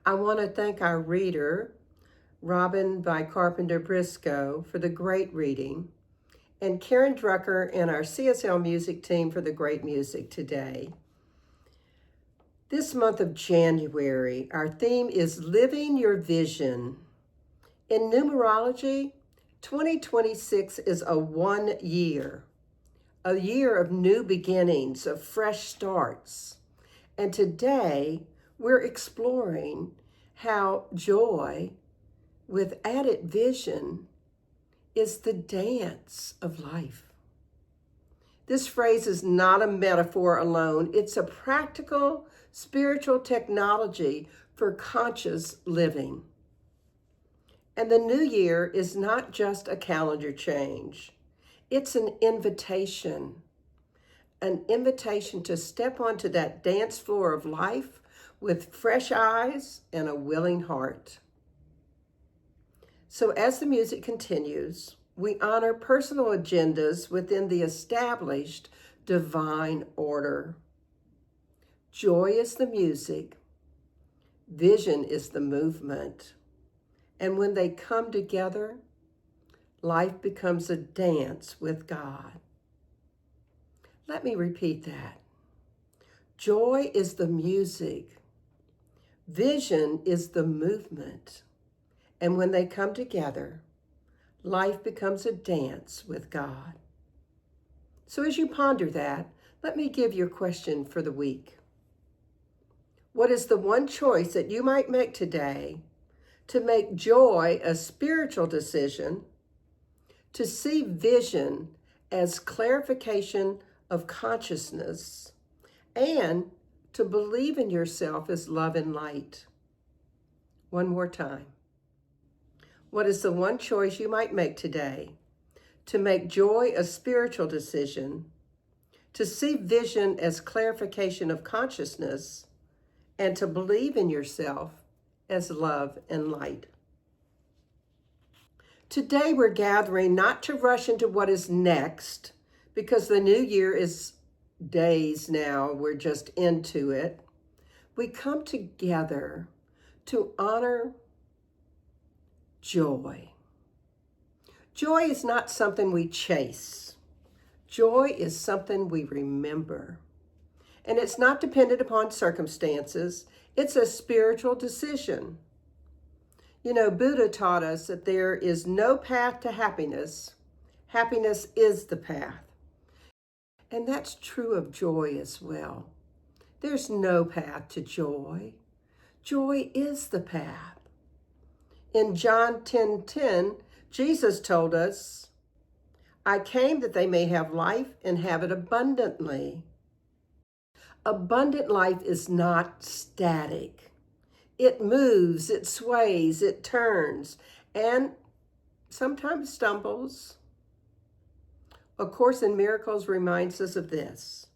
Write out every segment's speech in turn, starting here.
I want to thank our reader, Robin by Carpenter Briscoe, for the great reading, and Karen Drucker and our CSL music team for the great music today. This month of January, our theme is Living Your Vision. In numerology, 2026 is a 1 year, a year of new beginnings, of fresh starts. And today, we're exploring how joy with added vision is the dance of life. This phrase is not a metaphor alone. It's a practical spiritual technology for conscious living. And the new year is not just a calendar change. It's an invitation to step onto that dance floor of life with fresh eyes and a willing heart. So as the music continues, we honor personal agendas within the established divine order. Joy is the music, vision is the movement, and when they come together, life becomes a dance with God. Let me repeat that. Joy is the music, vision is the movement, and when they come together, life becomes a dance with God. So as you ponder that, let me give you a question for the week. What is the one choice that you might make today to make joy a spiritual decision, to see vision as clarification of consciousness, and to believe in yourself as love and light? One more time. What is the one choice you might make today to make joy a spiritual decision, to see vision as clarification of consciousness, and to believe in yourself as love and light? Today we're gathering not to rush into what is next, because the new year is days now, we're just into it. We come together to honor joy. Joy is not something we chase. Joy is something we remember. And it's not dependent upon circumstances. It's a spiritual decision. You know, Buddha taught us that there is no path to happiness. Happiness is the path. And that's true of joy as well. There's no path to joy. Joy is the path. In John 10:10, Jesus told us, I came that they may have life and have it abundantly. Abundant life is not static. It moves, it sways, it turns, and sometimes stumbles. A Course in Miracles reminds us of this.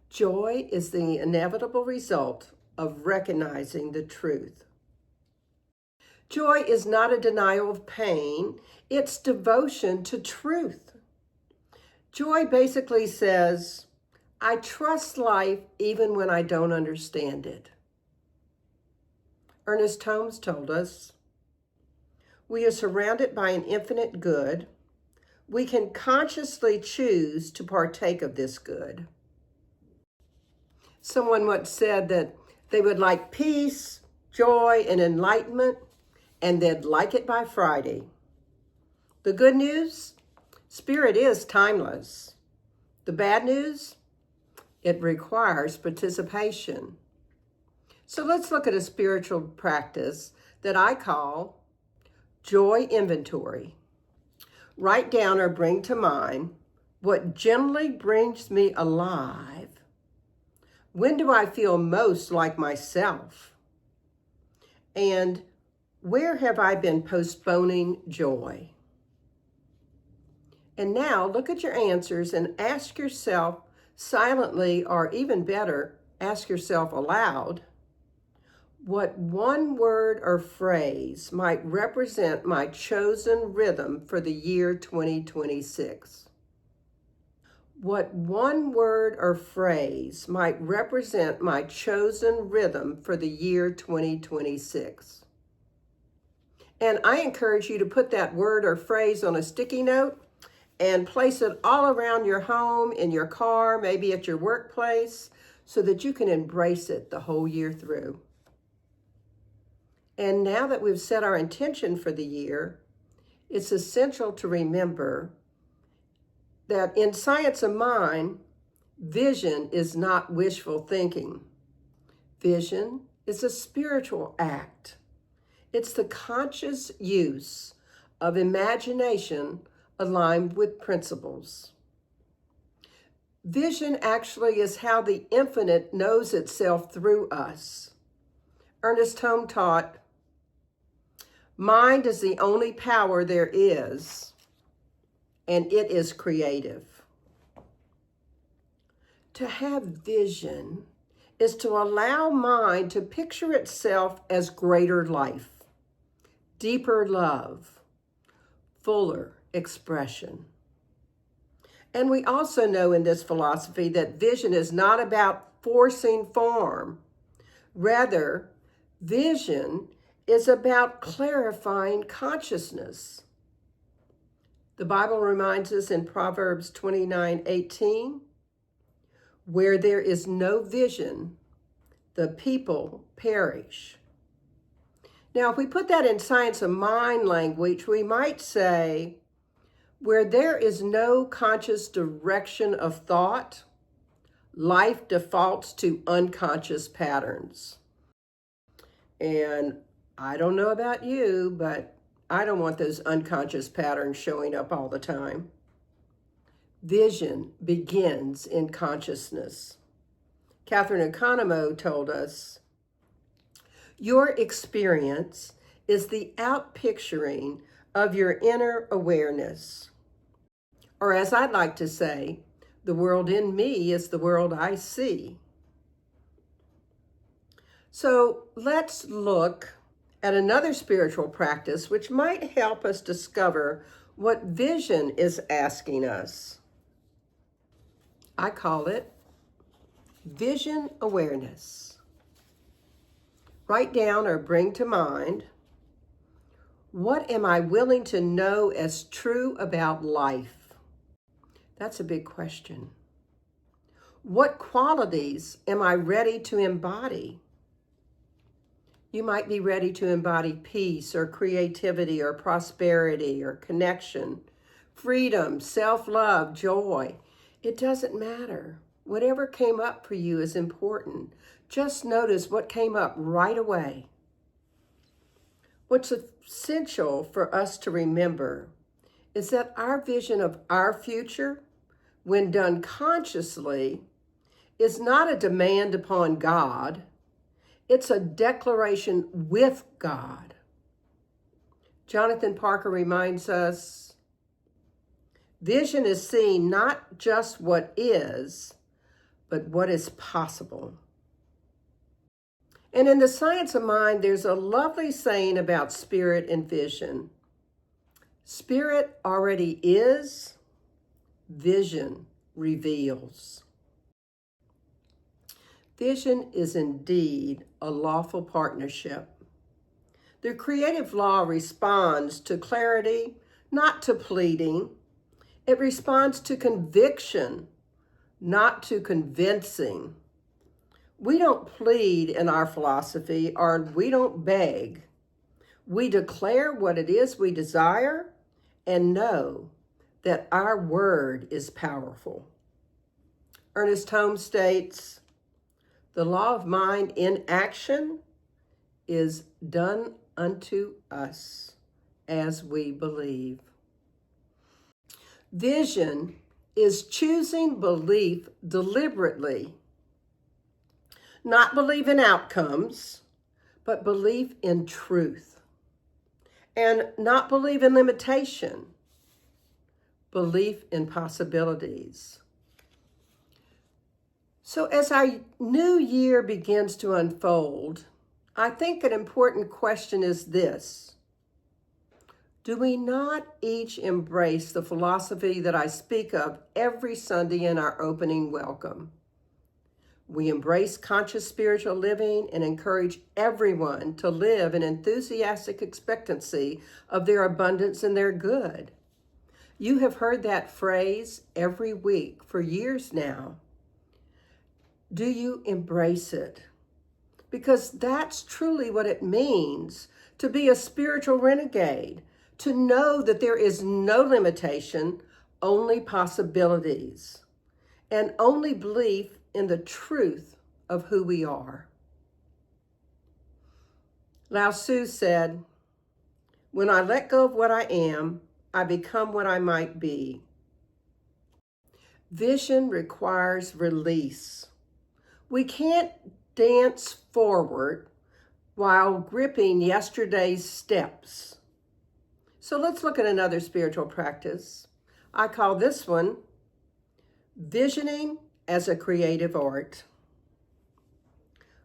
Joy is the inevitable result of recognizing the truth. Joy is not a denial of pain, it's devotion to truth. Joy basically says, I trust life even when I don't understand it. Ernest Holmes told us, we are surrounded by an infinite good. We can consciously choose to partake of this good. Someone once said that they would like peace, joy, and enlightenment, and they'd like it by Friday. The good news? Spirit is timeless. The bad news? It requires participation. So let's look at a spiritual practice that I call joy inventory. Write down or bring to mind what generally brings me alive. When do I feel most like myself? And where have I been postponing joy? And now look at your answers and ask yourself silently, or even better, ask yourself aloud, what one word or phrase might represent my chosen rhythm for the year 2026? what one word or phrase might represent my chosen rhythm for the year 2026. And I encourage you to put that word or phrase on a sticky note and place it all around your home, in your car, maybe at your workplace, so that you can embrace it the whole year through. And now that we've set our intention for the year, it's essential to remember that in Science of Mind, vision is not wishful thinking. Vision is a spiritual act. It's the conscious use of imagination aligned with principles. Vision actually is how the infinite knows itself through us. Ernest Holmes taught, mind is the only power there is, and it is creative. To have vision is to allow mind to picture itself as greater life, deeper love, fuller expression. And we also know in this philosophy that vision is not about forcing form. Rather, vision is about clarifying consciousness. The Bible reminds us in Proverbs 29:18, where there is no vision, the people perish. Now, if we put that in Science of Mind language, we might say, where there is no conscious direction of thought, life defaults to unconscious patterns. And I don't know about you, but I don't want those unconscious patterns showing up all the time. Vision begins in consciousness. Katherine Economou told us, your experience is the outpicturing of your inner awareness. Or as I'd like to say, the world in me is the world I see. So let's look at another spiritual practice which might help us discover what vision is asking us. I call it vision awareness. Write down or bring to mind, what am I willing to know as true about life? That's a big question. What qualities am I ready to embody? You might be ready to embody peace or creativity or prosperity or connection, freedom, self-love, joy. It doesn't matter. Whatever came up for you is important. Just notice what came up right away. What's essential for us to remember is that our vision of our future, when done consciously, is not a demand upon God. It's a declaration with God. Jonathan Parker reminds us, vision is seeing not just what is, but what is possible. And in the Science of Mind, there's a lovely saying about spirit and vision. Spirit already is, vision reveals. Vision is indeed a lawful partnership. The creative law responds to clarity, not to pleading. It responds to conviction, not to convincing. We don't plead in our philosophy, or we don't beg. We declare what it is we desire and know that our word is powerful. Ernest Holmes states, the law of mind in action is done unto us as we believe. Vision is choosing belief deliberately. Not believe in outcomes, but believe in truth. And not believe in limitation, belief in possibilities. So as our new year begins to unfold, I think an important question is this. Do we not each embrace the philosophy that I speak of every Sunday in our opening welcome? We embrace conscious spiritual living and encourage everyone to live in enthusiastic expectancy of their abundance and their good. You have heard that phrase every week for years now. Do you embrace it? Because that's truly what it means to be a spiritual renegade, to know that there is no limitation, only possibilities, and only belief in the truth of who we are. Lao Tzu said, "When I let go of what I am, I become what I might be." Vision requires release. We can't dance forward while gripping yesterday's steps. So let's look at another spiritual practice. I call this one visioning as a creative art.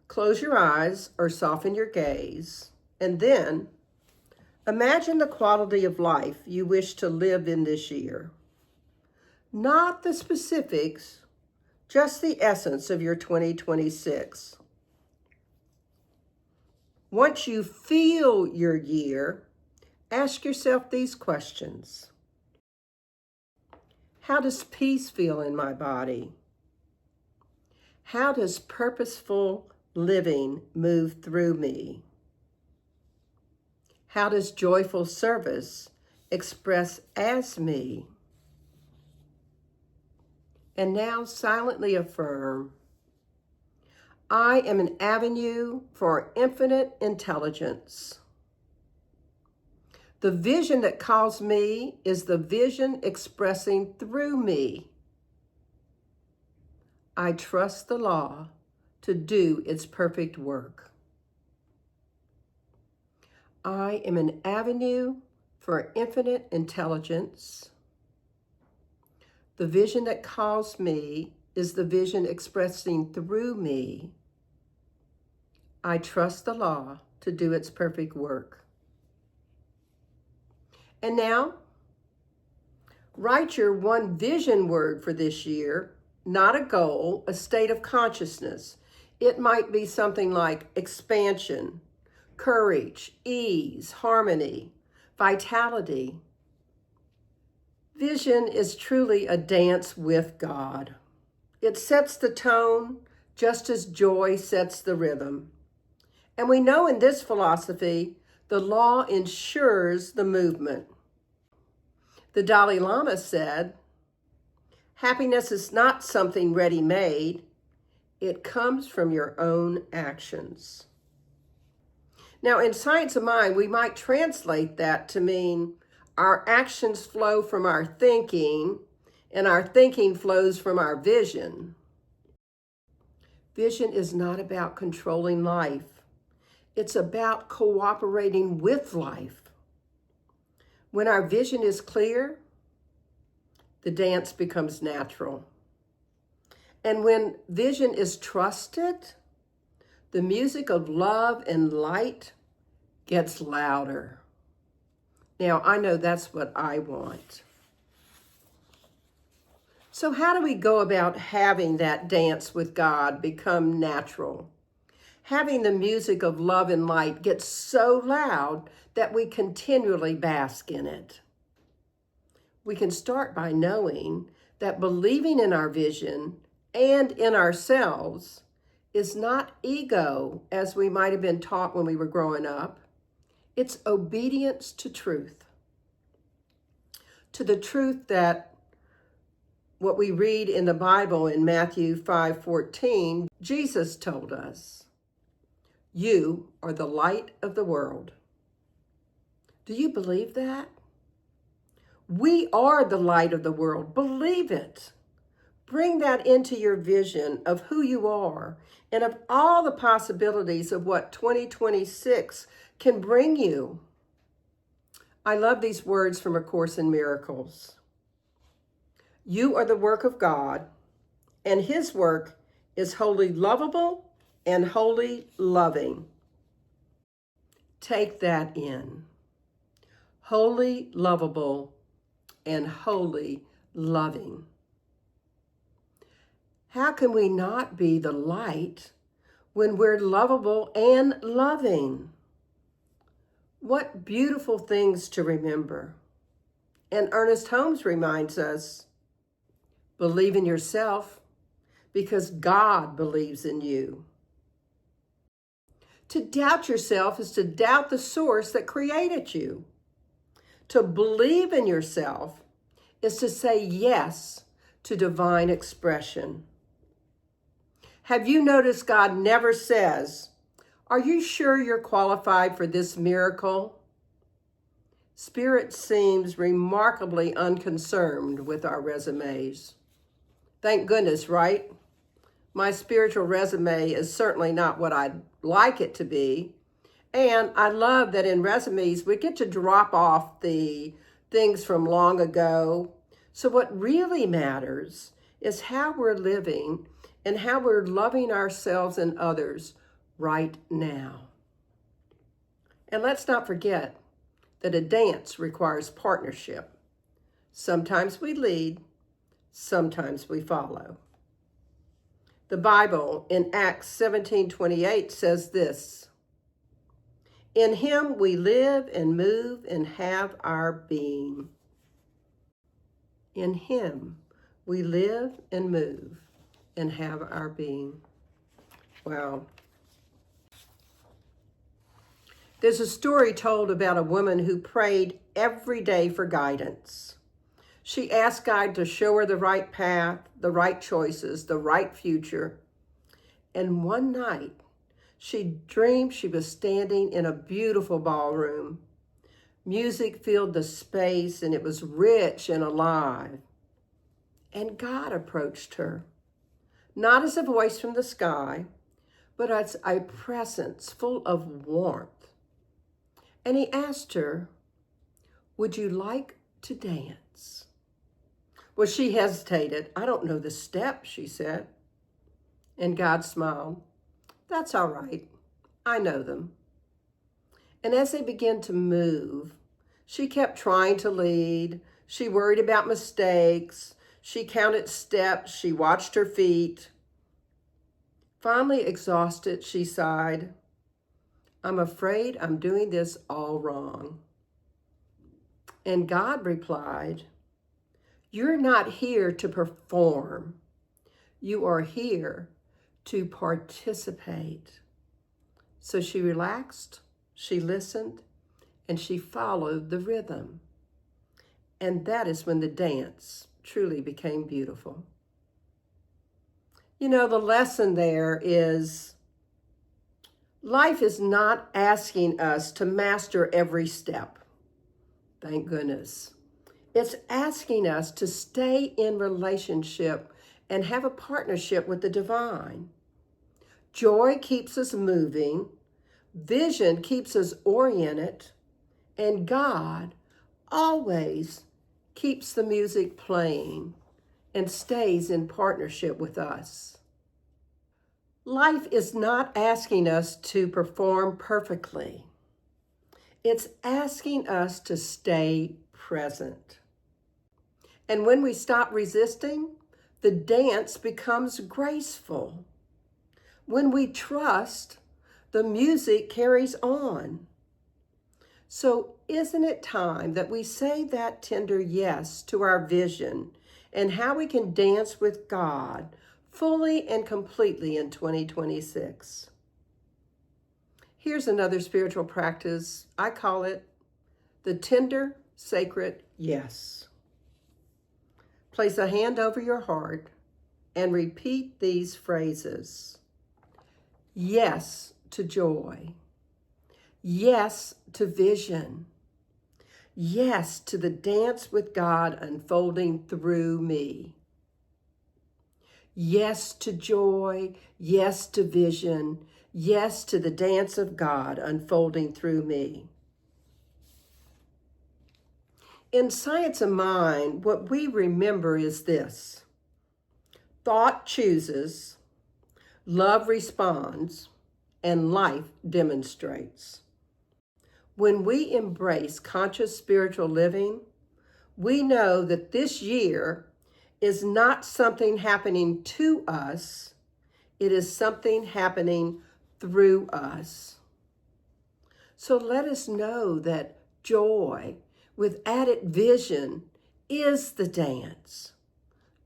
Close your eyes or soften your gaze, and then imagine the quality of life you wish to live in this year. Not the specifics, just the essence of your 2026. Once you feel your year, ask yourself these questions. How does peace feel in my body? How does purposeful living move through me? How does joyful service express as me? And now silently affirm, I am an avenue for infinite intelligence. The vision that calls me is the vision expressing through me. I trust the law to do its perfect work. I am an avenue for infinite intelligence. The vision that calls me is the vision expressing through me. I trust the law to do its perfect work. And now, write your one vision word for this year, not a goal, a state of consciousness. It might be something like expansion, courage, ease, harmony, vitality. Vision is truly a dance with God. It sets the tone just as joy sets the rhythm. And we know in this philosophy, the law ensures the movement. The Dalai Lama said, happiness is not something ready-made. It comes from your own actions. Now, in Science of Mind, we might translate that to mean our actions flow from our thinking, and our thinking flows from our vision. Vision is not about controlling life. It's about cooperating with life. When our vision is clear, the dance becomes natural. And when vision is trusted, the music of love and light gets louder. Now, I know that's what I want. So how do we go about having that dance with God become natural? Having the music of love and light get so loud that we continually bask in it. We can start by knowing that believing in our vision and in ourselves is not ego, as we might have been taught when we were growing up. It's obedience to truth. To the truth that what we read in the Bible in Matthew 5:14, Jesus told us, you are the light of the world. Do you believe that? We are the light of the world. Believe it. Bring that into your vision of who you are and of all the possibilities of what 2026 can bring you. I love these words from A Course in Miracles. You are the work of God, and his work is wholly lovable and wholly loving. Take that in. wholly lovable, and wholly loving. How can we not be the light when we're lovable and loving? What beautiful things to remember. And Ernest Holmes reminds us, believe in yourself because God believes in you. To doubt yourself is to doubt the source that created you. To believe in yourself is to say yes to divine expression. Have you noticed God never says, "Are you sure you're qualified for this miracle?" Spirit seems remarkably unconcerned with our resumes. Thank goodness, right? My spiritual resume is certainly not what I'd like it to be. And I love that in resumes, we get to drop off the things from long ago. So what really matters is how we're living and how we're loving ourselves and others right now. And let's not forget that a dance requires partnership. Sometimes we lead, sometimes we follow. The Bible in Acts 17:28 says this, "In him we live and move and have our being." In him we live and move and have our being. Wow. There's a story told about a woman who prayed every day for guidance. She asked God to show her the right path, the right choices, the right future. And one night, she dreamed she was standing in a beautiful ballroom. Music filled the space and it was rich and alive. And God approached her, not as a voice from the sky, but as a presence full of warmth. And he asked her, "Would you like to dance?" Well, she hesitated. "I don't know the steps," she said. And God smiled. "That's all right. I know them." And as they began to move, she kept trying to lead. She worried about mistakes. She counted steps. She watched her feet. Finally exhausted, she sighed, "I'm afraid I'm doing this all wrong." And God replied, "You're not here to perform. You are here to participate." So she relaxed, she listened, and she followed the rhythm. And that is when the dance truly became beautiful. You know, the lesson there is life is not asking us to master every step. Thank goodness. It's asking us to stay in relationship and have a partnership with the divine. Joy keeps us moving, vision keeps us oriented, and God always keeps the music playing and stays in partnership with us. Life is not asking us to perform perfectly. It's asking us to stay present. And when we stop resisting, the dance becomes graceful. When we trust, the music carries on. So isn't it time that we say that tender yes to our vision and how we can dance with God fully and completely in 2026? Here's another spiritual practice. I call it the tender, sacred yes. Place a hand over your heart and repeat these phrases. Yes to joy. Yes to vision. Yes to the dance with God unfolding through me. Yes to joy. Yes to vision. Yes to the dance of God unfolding through me. In Science of Mind, what we remember is this: thought chooses, love responds, and life demonstrates. When we embrace conscious spiritual living, we know that this year is not something happening to us, it is something happening through us. So let us know that joy with added vision is the dance.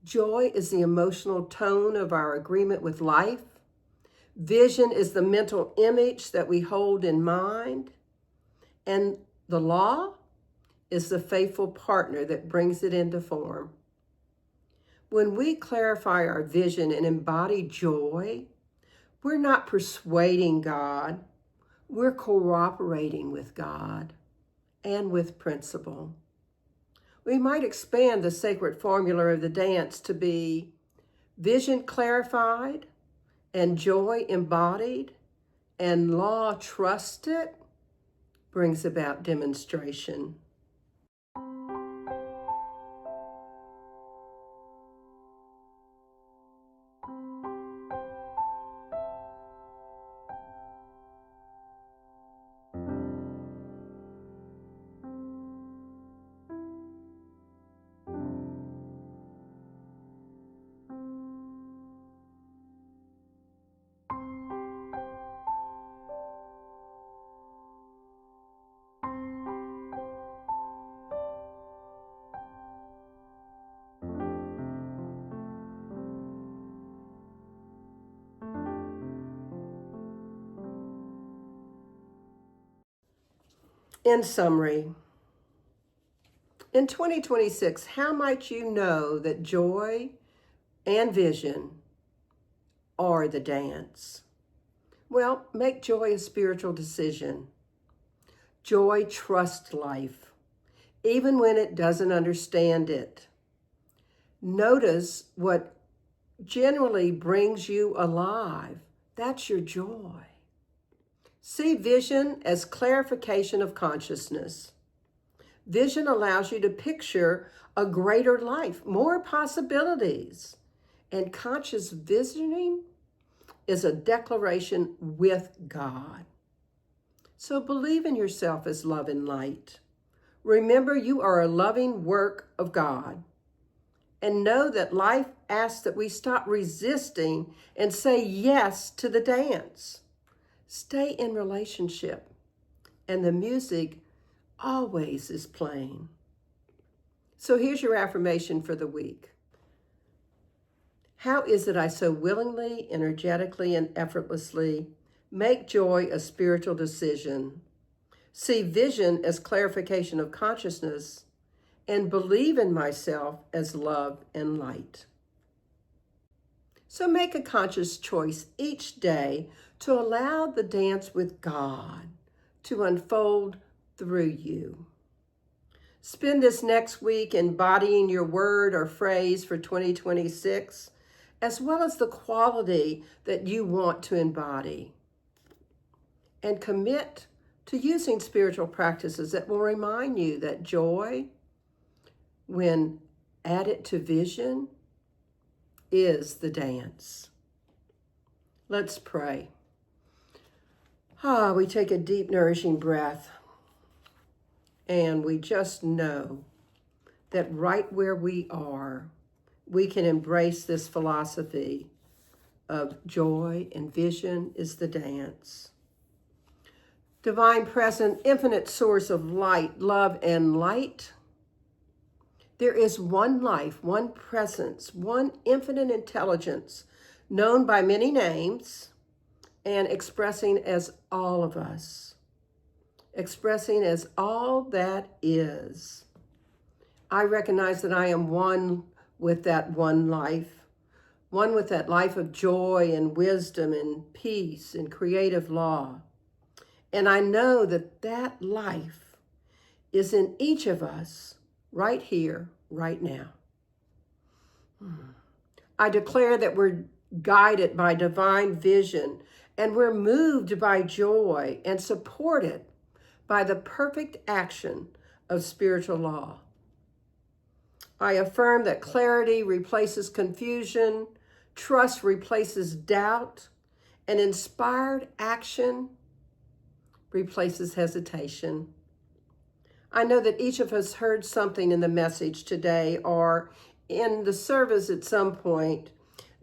Joy is the emotional tone of our agreement with life. Vision is the mental image that we hold in mind. And the law is the faithful partner that brings it into form. When we clarify our vision and embody joy, we're not persuading God, we're cooperating with God and with principle. We might expand the sacred formula of the dance to be vision clarified and joy embodied and law trusted brings about demonstration. In summary, in 2026, how might you know that joy and vision are the dance? Well, make joy a spiritual decision. Joy trusts life, even when it doesn't understand it. Notice what generally brings you alive. That's your joy. See vision as clarification of consciousness. Vision allows you to picture a greater life, more possibilities. And conscious visioning is a declaration with God. So believe in yourself as love and light. Remember, you are a loving work of God. And know that life asks that we stop resisting and say yes to the dance. Stay in relationship, and the music always is playing. So here's your affirmation for the week. How is it I so willingly, energetically, and effortlessly make joy a spiritual decision, see vision as clarification of consciousness, and believe in myself as love and light? So make a conscious choice each day to allow the dance with God to unfold through you. Spend this next week embodying your word or phrase for 2026, as well as the quality that you want to embody. And commit to using spiritual practices that will remind you that joy, when added to vision, is the dance. Let's pray. We take a deep, nourishing breath, and we just know that right where we are, we can embrace this philosophy of joy and vision is the dance. Divine present, infinite source of light, love, and light. There is one life, one presence, one infinite intelligence, known by many names and expressing as all of us, expressing as all that is. I recognize that I am one with that one life, one with that life of joy and wisdom and peace and creative law. And I know that that life is in each of us right here, right now. I declare that we're guided by divine vision and we're moved by joy and supported by the perfect action of spiritual law. I affirm that clarity replaces confusion, trust replaces doubt, and inspired action replaces hesitation. I know that each of us heard something in the message today or in the service at some point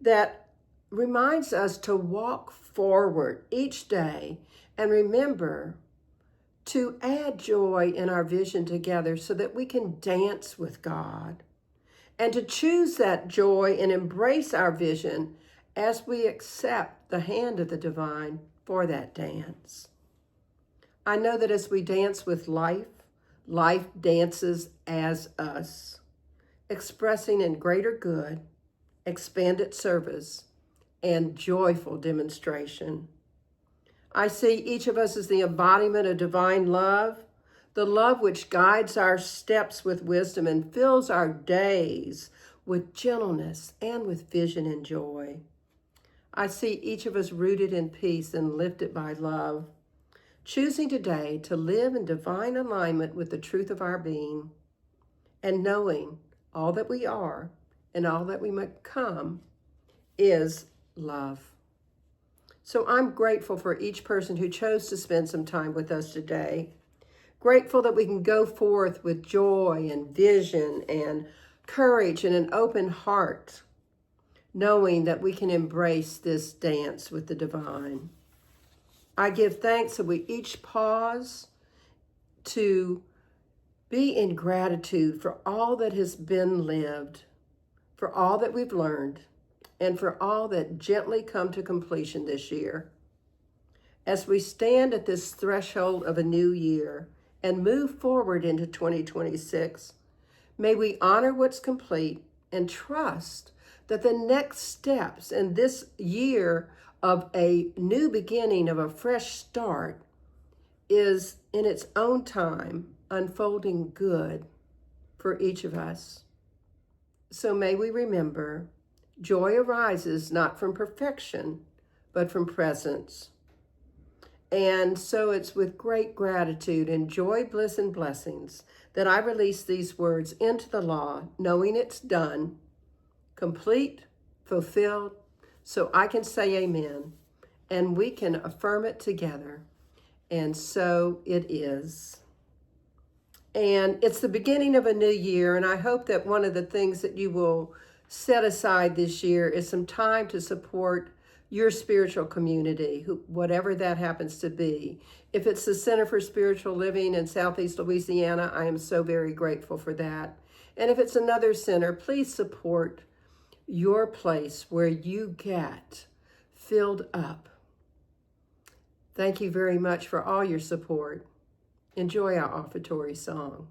that reminds us to walk forward each day and remember to add joy in our vision together so that we can dance with God, and to choose that joy and embrace our vision as we accept the hand of the divine for that dance. I know that as we dance with life, life dances as us, expressing in greater good, expanded service, and joyful demonstration. I see each of us as the embodiment of divine love, the love which guides our steps with wisdom and fills our days with gentleness and with vision and joy. I see each of us rooted in peace and lifted by love, choosing today to live in divine alignment with the truth of our being, and knowing all that we are and all that we might become is love. So I'm grateful for each person who chose to spend some time with us today. Grateful that we can go forth with joy and vision and courage and an open heart, knowing that we can embrace this dance with the divine. I give thanks that we each pause to be in gratitude for all that has been lived, for all that we've learned, and for all that gently come to completion this year. As we stand at this threshold of a new year and move forward into 2026, may we honor what's complete and trust that the next steps in this year of a new beginning, of a fresh start, is in its own time unfolding good for each of us. So may we remember, joy arises not from perfection, but from presence. And so it's with great gratitude and joy, bliss, and blessings that I release these words into the law, knowing it's done, complete, fulfilled, so I can say amen, and we can affirm it together. And so it is. And it's the beginning of a new year, and I hope that one of the things that you will set aside this year is some time to support your spiritual community, whatever that happens to be. If it's the Center for Spiritual Living in Southeast Louisiana, I am so very grateful for that. And if it's another center, please support your place where you get filled up. Thank you very much for all your support. Enjoy our offertory song.